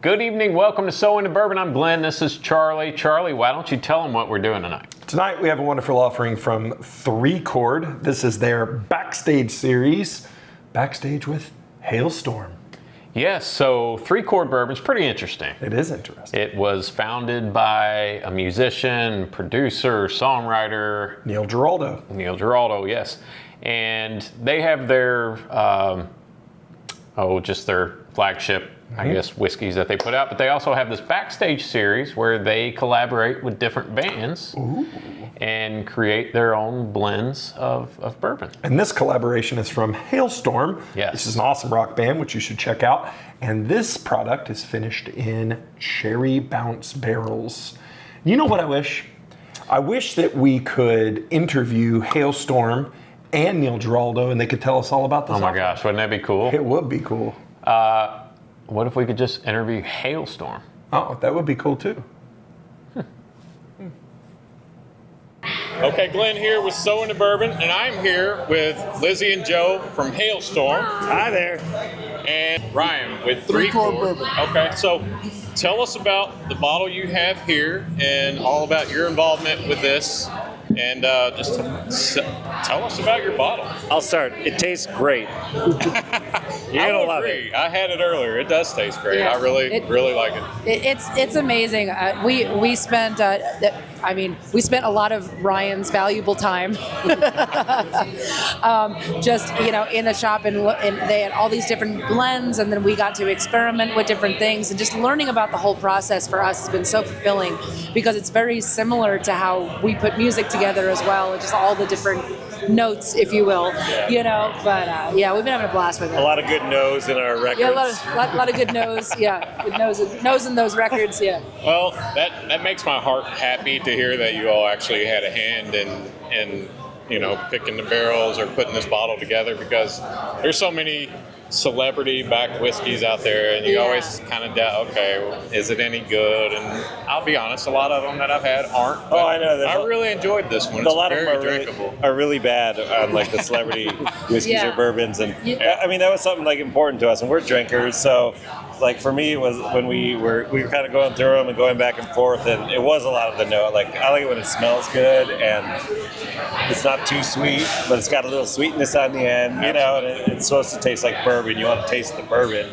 Good evening. Welcome to So Into Bourbon. I'm Glenn. This is Charlie. Charlie, why don't you tell them what we're doing tonight? Tonight we have a wonderful offering from Chord. This is their Backstage Series, Backstage with Halestorm. Yes, so Chord Bourbon's pretty interesting. It is interesting. It was founded by a musician, producer, songwriter. Neil Giraldo. Neil Giraldo, yes. And they have their, just their flagship, I guess, whiskeys that they put out. But they also have this Backstage Series where they collaborate with different bands and create their own blends of bourbon. And this collaboration is from Halestorm. Yes. This is an awesome rock band, which you should check out. And this product is finished in cherry bounce barrels. You know what I wish? I wish that we could interview Halestorm and Neil Giraldo and they could tell us all about this. Oh my gosh, wouldn't that be cool? It would be cool. What if we could just interview Halestorm? Oh, that would be cool too. Okay, Glenn here with So Into Bourbon, and I'm here with Lzzy and Joe from Halestorm. Hi there. And Ryan with Chord Bourbon. Okay, so tell us about the bottle you have here and all about your involvement with this. And just tell us about your bottle. I'll start. It tastes great. You're gonna love it. I had it earlier. It does taste great. Yeah, I really like it. It's amazing. We spent we spent a lot of Ryan's valuable time just in the shop and they had all these different blends, and then we got to experiment with different things, and just learning about the whole process for us has been so fulfilling because it's very similar to how we put music together as well, and just all the different notes, if you will, But we've been having a blast with it. A lot of good no's in our records. Yeah, a lot of good no's. Yeah, good no's in those records. Yeah. Well, that makes my heart happy to hear that you all actually had a hand in picking the barrels or putting this bottle together, because there's so many celebrity-backed whiskeys out there, and you always kind of doubt, okay, well, is it any good? And I'll be honest, a lot of them that I've had aren't. Oh, I know. I really enjoyed this one. It's a lot very of them drinkable. are really bad on like the celebrity whiskeys or bourbons, and I mean that was something like important to us, and we're drinkers, so like for me it was when we were kind of going through them and going back and forth, and it was a lot of the note. Like I like it when it smells good and it's not too sweet, but it's got a little sweetness on the end, and it's supposed to taste like bourbon. You want to taste the bourbon,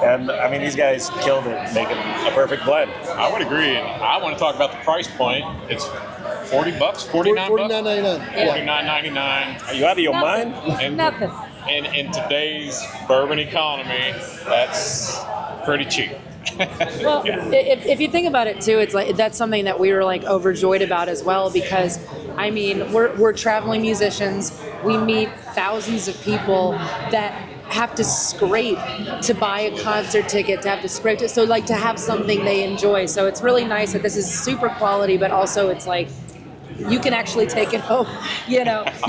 and I mean these guys killed it, making a perfect blend. I would agree, and I want to talk about the price point. It's $40, $49, $49.99. $49.99. Are you out of your mind? It's nothing. And in today's bourbon economy, that's pretty cheap. Well, if you think about it too, it's like that's something that we were like overjoyed about as well, because I mean we're traveling musicians. We meet thousands of people that have to scrape to buy a concert ticket, to have to scrape to, so like to have something they enjoy. So it's really nice that this is super quality, but also it's like you can actually take it home. You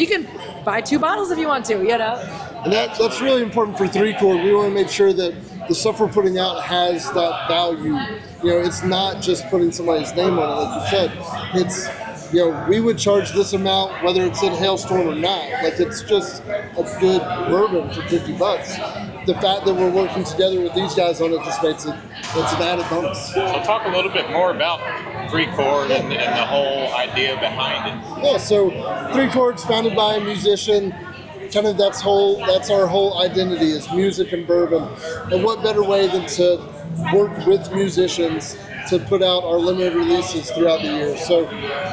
can buy 2 bottles if you want to. And that's really important for Chord. We want to make sure that the stuff we're putting out has that value. It's not just putting somebody's name on it, like you said. It's we would charge this amount whether it's in Halestorm or not. Like it's just a good bourbon for $50. The fact that we're working together with these guys on it just makes it's an added bonus. So talk a little bit more about Chord and the whole idea behind it. Yeah, so Chord's founded by a musician. Kind of that's our whole identity is music and bourbon. And what better way than to work with musicians to put out our limited releases throughout the year. So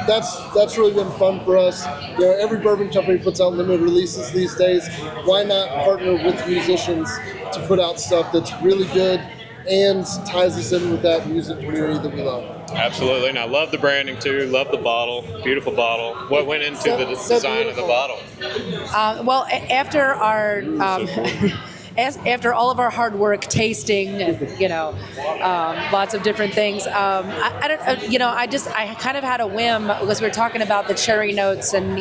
that's really been fun for us. Every bourbon company puts out limited releases these days. Why not partner with musicians to put out stuff that's really good and ties us in with that music community that we love? Absolutely, and I love the branding too. Love the bottle, beautiful bottle. What went into the design of the bottle? Well, after our after all of our hard work tasting and lots of different things, I kind of had a whim because we were talking about the cherry notes and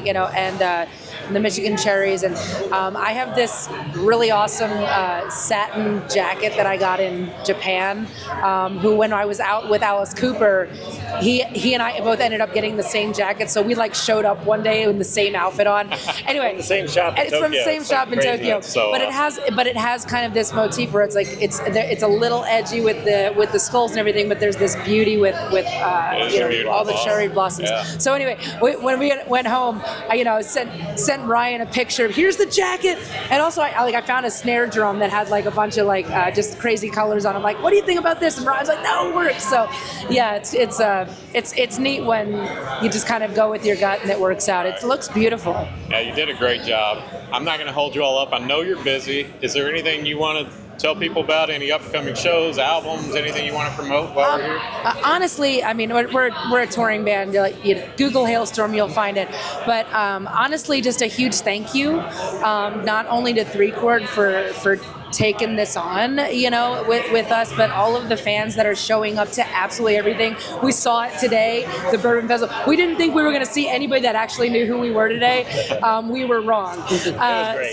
the Michigan cherries, and I have this really awesome satin jacket that I got in Japan. Who, when I was out with Alice Cooper, he and I both ended up getting the same jacket, so we showed up one day in the same outfit on. Anyway, from the same shop in it's Tokyo. from the same shop in Tokyo, so but it has kind of this motif where it's like it's a little edgy with the skulls and everything, but there's this beauty with all the cherry blossoms. Yeah. So anyway, when we went home, I sent Ryan a picture of here's the jacket, and also I found a snare drum that had like a bunch of like just crazy colors on it. I'm like, what do you think about this? And Ryan's like, no, it works. So yeah, it's neat when you just kind of go with your gut and it works out. It looks beautiful. Yeah, you did a great job. I'm not going to hold you all up. I know you're busy. Is there anything you want to tell people about? Any upcoming shows, albums, anything you want to promote while we're here? Honestly, I mean, we're a touring band. Google Halestorm, you'll find it. But honestly, just a huge thank you, not only to 3Chord for taking this on, with us, but all of the fans that are showing up to absolutely everything. We saw it today, the Bourbon Festival. We didn't think we were going to see anybody that actually knew who we were today. We were wrong.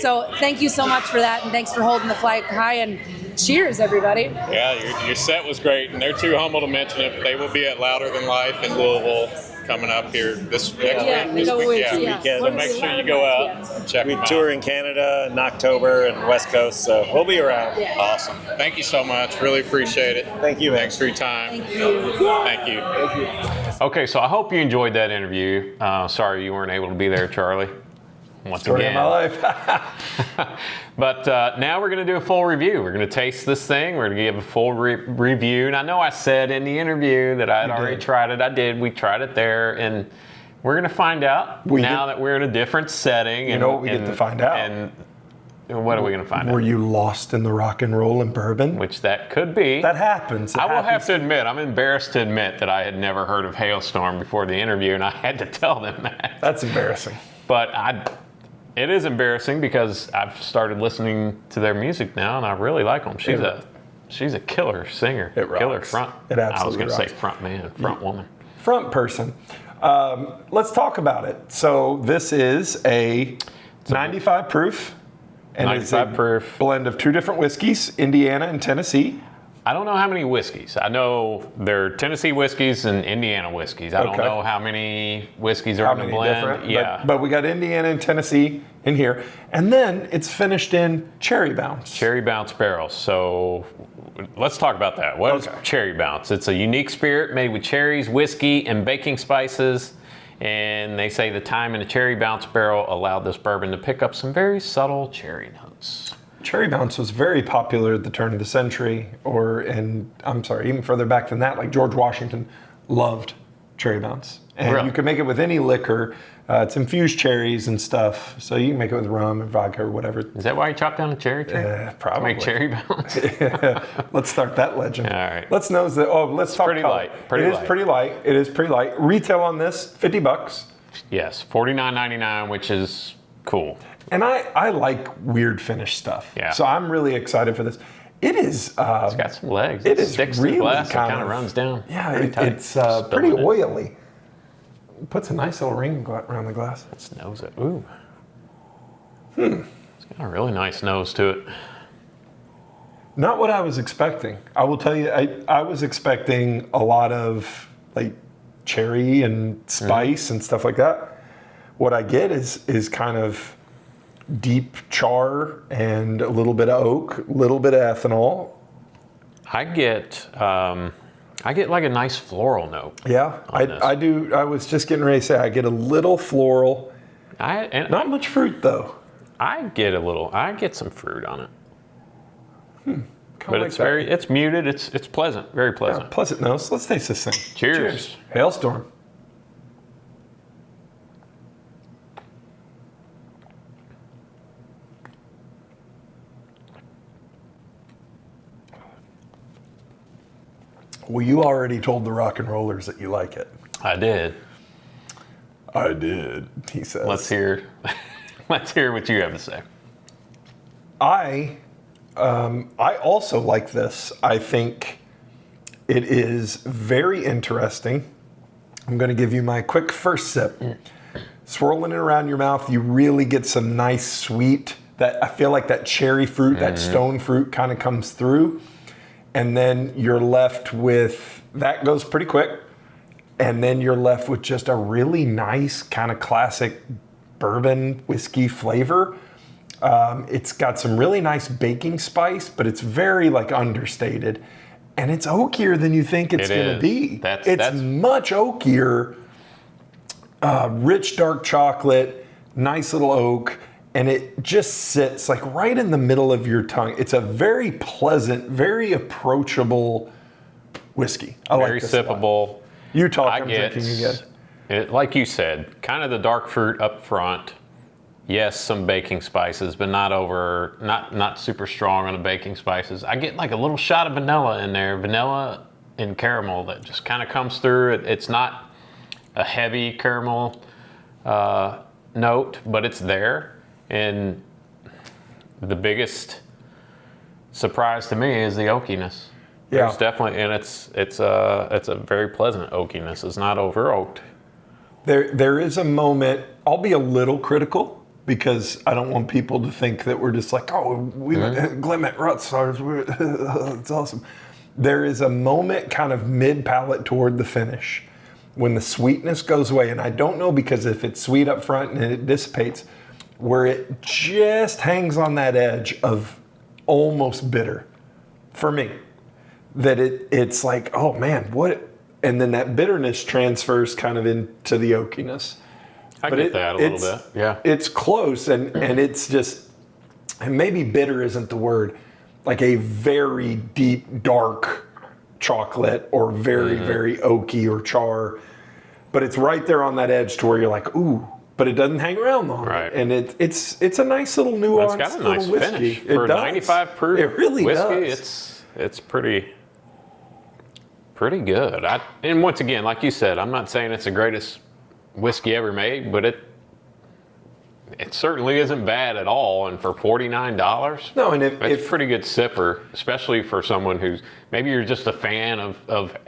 So thank you so much for that, and thanks for holding the flag high, and cheers, everybody. Yeah, your set was great, and they're too humble to mention it, but they will be at Louder Than Life in Louisville coming up here this next week. Weekend. So make sure you go out and check them out. We tour in Canada in October and West Coast, so we'll be around. Yeah. Awesome. Thank you so much. Really appreciate it. Thank you, man. Thanks for your time. Thank you. Thank you. Okay, so I hope you enjoyed that interview. Sorry you weren't able to be there, Charlie. Once Story again. of my life. But now we're going to do a full review. We're going to taste this thing. We're going to give a full review. And I know I said in the interview that I had already tried it. I did. We tried it there. And we're going to find out that we're in a different setting. You know what we get to find out? And what are we going to find out? Were you lost in the rock and roll and bourbon? Which that could be. That happens. I will have to admit, I'm embarrassed to admit that I had never heard of Halestorm before the interview, and I had to tell them that. That's embarrassing. But it is embarrassing because I've started listening to their music now, and I really like them. She's a killer singer. It rocks. Killer front. It absolutely I was going to say rocks. front man, front woman. Front person. Let's talk about it. So this is a 95 proof. And 95 it's a proof. blend of two different whiskeys, Indiana and Tennessee. I don't know how many whiskeys. I know there are Tennessee whiskeys and Indiana whiskeys. I don't know how many whiskeys are in the blend. Different, yeah. but we got Indiana and Tennessee in here. And then it's finished in cherry bounce. Cherry bounce barrels. So let's talk about that. What is cherry bounce? It's a unique spirit made with cherries, whiskey, and baking spices. And they say the time in a cherry bounce barrel allowed this bourbon to pick up some very subtle cherry notes. Cherry bounce was very popular at the turn of the century, even further back than that. Like George Washington loved cherry bounce, and Really? you can make it with any liquor. It's infused cherries and stuff, so you can make it with rum and vodka or whatever. Is that why you chopped down a cherry tree? Probably. To make cherry bounce? Let's start that legend. All right. Let's nose that. Oh, let's talk pretty color. light, It is pretty light. It is pretty light. Retail on this, $50. Yes, $49.99, which is cool. And I like weird finish stuff. Yeah. So I'm really excited for this. It is. It's got some legs. It is sticks really to the glass. It kind kind of of runs down. Yeah, pretty tight. it's pretty Spilling it. oily. Puts a nice little ring around the glass. Let's nose it. Ooh. It's got a really nice nose to it. Not what I was expecting. I will tell you, I was expecting a lot of like cherry and spice and stuff like that. What I get is kind of deep char and a little bit of oak, a little bit of ethanol. I get like a nice floral note. Yeah, I do. I was just getting ready to say I get a little floral. Not much fruit though. I get some fruit on it. But like it's muted. It's pleasant, very pleasant. Yeah, pleasant nose. Let's taste this thing. Cheers. Halestorm. Well, you already told the rock and rollers that you like it. I did. I did, he says. Let's hear what you have to say. I also like this. I think it is very interesting. I'm going to give you my quick first sip. Swirling it around your mouth, you really get some nice sweet. That I feel like that cherry fruit, that stone fruit kind of comes through. And then you're left with, that goes pretty quick. And then you're left with just a really nice kind of classic bourbon whiskey flavor. It's got some really nice baking spice, but it's very like understated. And it's oakier than you think it's going to be. It's much oakier. Rich dark chocolate, nice little oak, and it just sits like right in the middle of your tongue. It's a very pleasant, very approachable whiskey. Very sippable. You talk, I'm drinking again. Like you said, kind of the dark fruit up front. Yes, some baking spices, but not super strong on the baking spices. I get like a little shot of vanilla in there, vanilla and caramel that just kind of comes through. It's not a heavy caramel note, but it's there. And the biggest surprise to me is the oakiness. Yeah. There's definitely, and it's a very pleasant oakiness. It's not over oaked. There is a moment. I'll be a little critical because I don't want people to think that we're just like, oh, we went Glenn at Rutzars. It's awesome. There is a moment kind of mid-palate toward the finish when the sweetness goes away, and I don't know because if it's sweet up front and it dissipates, where it just hangs on that edge of almost bitter for me. That it's like, oh man, what? And then that bitterness transfers kind of into the oakiness. I get that a little bit, yeah. It's close, and it's just, and maybe bitter isn't the word, like a very deep, dark chocolate or very, very oaky or char. But it's right there on that edge to where you're like, ooh, but it doesn't hang around long. Right. And it's a nice little nuanced it's got a nice little whiskey. finish. For 95 proof it really whiskey, does. It's pretty good. And once again, like you said, I'm not saying it's the greatest whiskey ever made, but it certainly isn't bad at all. And for $49, no, and it's a pretty good sipper, especially for someone who's maybe you're just a fan of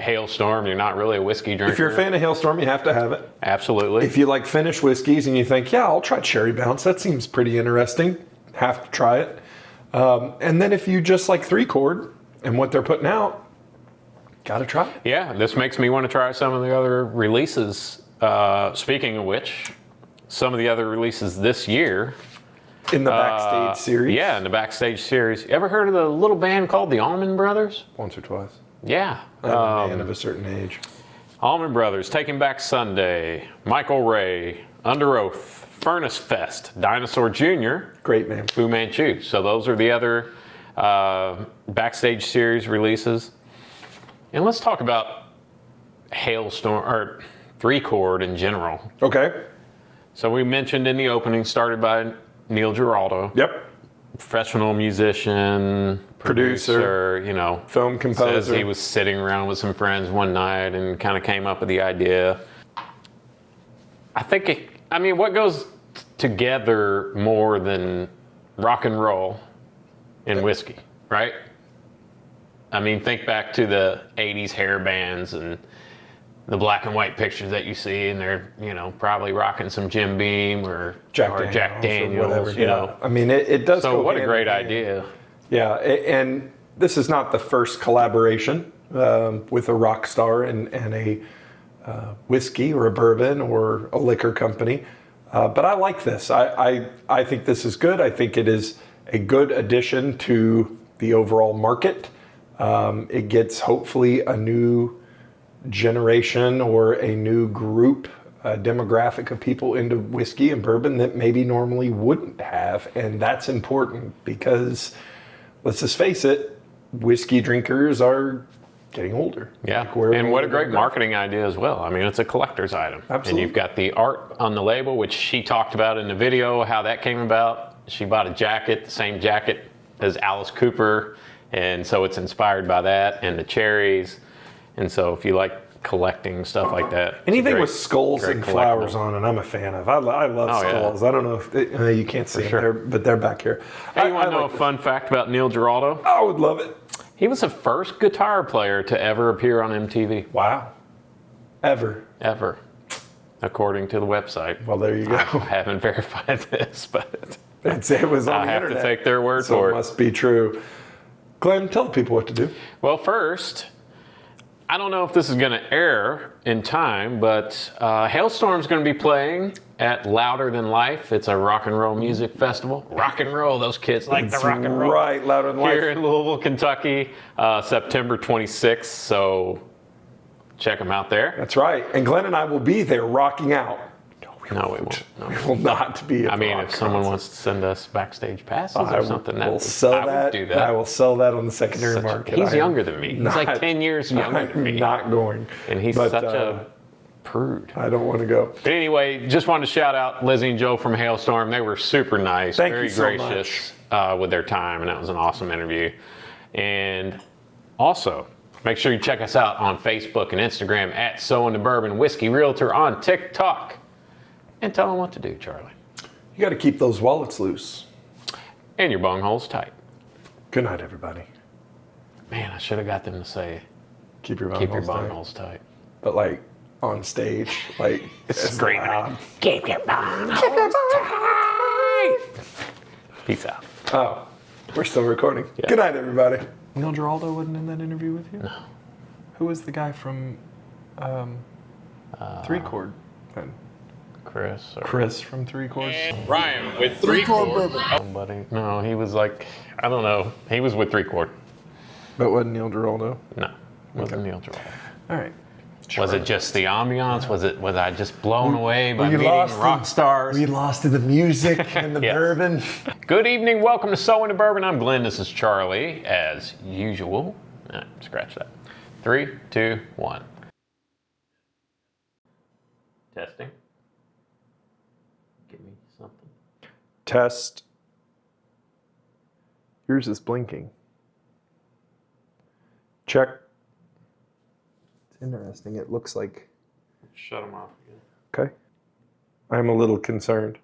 Halestorm. You're not really a whiskey drinker. If you're a fan of Halestorm, you have to have it. Absolutely. If you like finished whiskeys and you think, yeah, I'll try Cherry Bounce. That seems pretty interesting. Have to try it. And then if you just like 3-chord and what they're putting out, gotta try it. Yeah, this makes me want to try some of the other releases. Speaking of which, some of the other releases this year. In the Backstage Series? Yeah, in the Backstage Series. You ever heard of the little band called the Allman Brothers? Once or twice. Yeah. I'm a man of a certain age. Allman Brothers, Taking Back Sunday, Michael Ray, Under Oath, Furnace Fest, Dinosaur Jr., Great man. Fu Manchu. So those are the other Backstage Series releases. And let's talk about Halestorm, or 3-chord in general. Okay. So we mentioned in the opening, started by Neil Giraldo. Yep. Professional musician, producer, film composer. Says he was sitting around with some friends one night and kind of came up with the idea. I think, what goes together more than rock and roll and whiskey, right? Think back to the 80s hair bands and the black and white pictures that you see, and they're, probably rocking some Jim Beam or Jack Daniels, or whatever. It does so go what a hand great in hand. idea. Yeah, and this is not the first collaboration with a rock star and a whiskey or a bourbon or a liquor company. But I like this. I think this is good. I think it is a good addition to the overall market. It gets hopefully a new generation or a new group, demographic of people into whiskey and bourbon that maybe normally wouldn't have. And that's important because, let's just face it, whiskey drinkers are getting older. Yeah, and what a great marketing idea as well. It's a collector's item. Absolutely. And you've got the art on the label, which she talked about in the video, how that came about. She bought a jacket, the same jacket as Alice Cooper, and so it's inspired by that, and the cherries. And so if you like collecting stuff like that. Anything with skulls and flowers on it, I'm a fan of. I love skulls. Yeah. I don't know if you can't see them, but they're back here. Hey, you want to know a fun fact about Neil Giraldo? I would love it. He was the first guitar player to ever appear on MTV. Wow. Ever. According to the website. Well, there you go. I haven't verified this, but it was on the internet. I have to take their word so for it. It must be true. Glenn, tell people what to do. Well, first, I don't know if this is going to air in time, but Halestorm's going to be playing at Louder Than Life. It's a rock and roll music festival. Rock and roll, those kids like the rock and roll. Right, Louder Than Life. Here in Louisville, Kentucky, September 26th. So check them out there. That's right. And Glenn and I will be there rocking out. No, we won't. No, We will not be at I the mean, rock if someone concert. wants to send us backstage passes I or something, will I would do that. I will sell that on the secondary market. He's younger than me. He's like 10 years younger than me. Not going. And he's such a prude. I don't want to go. But anyway, just wanted to shout out Lzzy and Joe from Halestorm. They were super nice, Thank very you so gracious with their time, and that was an awesome interview. And also, make sure you check us out on Facebook and Instagram at So in the Bourbon Whiskey Realtor, on TikTok. And tell them what to do, Charlie. You got to keep those wallets loose. And your bungholes tight. Good night, everybody. Man, I should have got them to say, Keep your keep your tight. bungholes tight. But like on stage, like it's Screaming. loud. Keep your bungholes tight. Peace out. Oh, we're still recording. Yeah. Good night, everybody. Neil Giraldo wasn't in that interview with you? No. Who was the guy from Three Chord? Then? Chris or Chris from Three Chord. Ryan with Three three chord chord. bourbon. somebody. No, he was like, I don't know. He was with 3 Chord. But wasn't Neil Giraldo? No, wasn't Neil Giraldo. All right. Was it just the ambiance? Was I just blown away by We meeting lost rock in- stars? We lost in the music and the Yes. bourbon. Good evening. Welcome to So Into Bourbon. I'm Glenn. This is Charlie, as usual. Scratch that. 3, 2, 1. Testing. Give me something. Test. Yours is blinking. Check. It's interesting. It looks like. Shut them off again. Okay. I'm a little concerned.